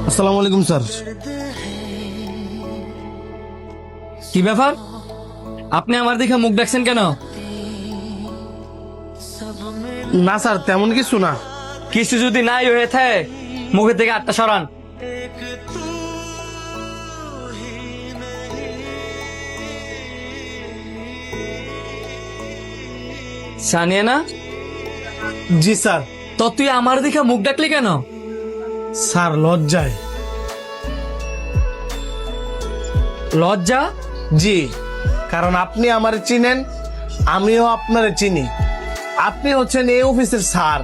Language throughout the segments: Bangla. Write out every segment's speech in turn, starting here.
আসসালামু আলাইকুম স্যার। কি ব্যাপার, আপনি আমার দেখে মুখ দেখছেন কেন? না স্যার, তেমন কিছু না। কিছু যদি নাই হয়ে থাকে মুখের থেকে আটটা সরান। সানিয়া না? জি স্যার। তো তুই আমার দেখে মুখ ডাকলি কেন? স্যার লজ্জায়। লজ্জা? জি, কারণ আপনি আমারে চিনেন, আমিও আপনারে চিনি। আপনি হচ্ছেন এই অফিসের স্যার,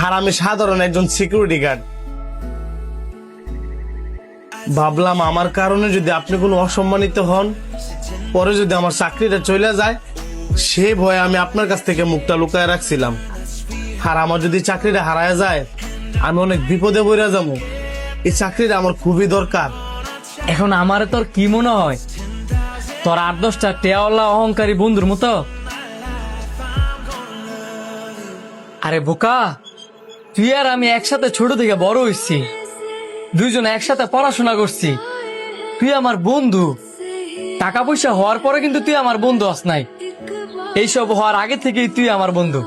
আর আমি সাধারণ একজন সিকিউরিটি গার্ড। ভাবলাম আমার কারণে যদি আপনি কোনো অসম্মানিত হন, পরে যদি আমার চাকরিটা চলে যায়, সে ভয়ে আমি আপনার কাছ থেকে মুখটা লুকায় রাখছিলাম। আর আমার যদি চাকরিটা হারায় যায়, আমি অনেক বিপদে পড়ে যাবো। এই চাকরিটা আমার খুবই দরকার। এখন আমারে তোর কি মনে হয়, তোর 8-10টা টেয়াওয়ালা অহংকারী বন্ধুর মতো? আরে বোকা, তুই আর আমি একসাথে ছোট থেকে বড় হইছি, দুইজন একসাথে পড়াশোনা করছি। তুই আমার বন্ধু। টাকা পয়সা হওয়ার পরে কিন্তু তুই আমার বন্ধু হস নাই, এইসব হওয়ার আগে থেকেই তুই আমার বন্ধু।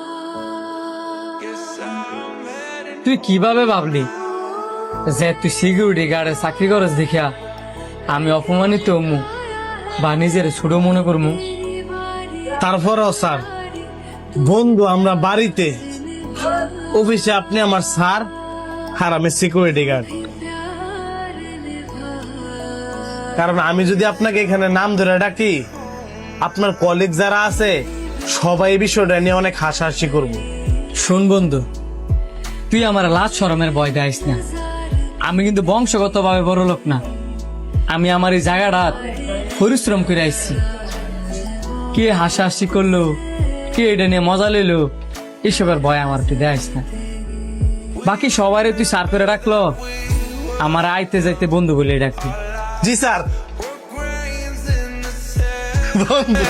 তুই কিভাবে ভাবলি যে তুই সিকিউরিটি গার্ডে চাকরি করস দেখিয়া আমি অপমানিত হমু বা নিজের ছোট মনে করমু? তারপরেও স্যার, বন্ধু আমরা বাড়িতে, অফিসে আপনি আমার স্যার আর আমি সিকিউরিটি গার্ড। কারণ আমি যদি আপনাকে এখানে নাম ধরে ডাকি, আপনার কলিগ যারা আছে সবাই এই বিষয়টা নিয়ে অনেক হাসাহাসি করবো। শোন বন্ধু, তুই আমার লাজ শরমের ভয় দেয়স না। আমি কিন্তু বংশগতভাবে বড় লোক না। আমি আমার এই জায়গাটা পরিশ্রম করে আসছি। কে হাসাহাসি করলো, কে এটা নিয়ে মজা লইলো, এসবের ভয় আমার তুই দেয়স না। বাকি সবাই তুই সার করে রাখলো, আমার আইতে যাইতে বন্ধু বলে ডাকবি। জি স্যার। বন্ধু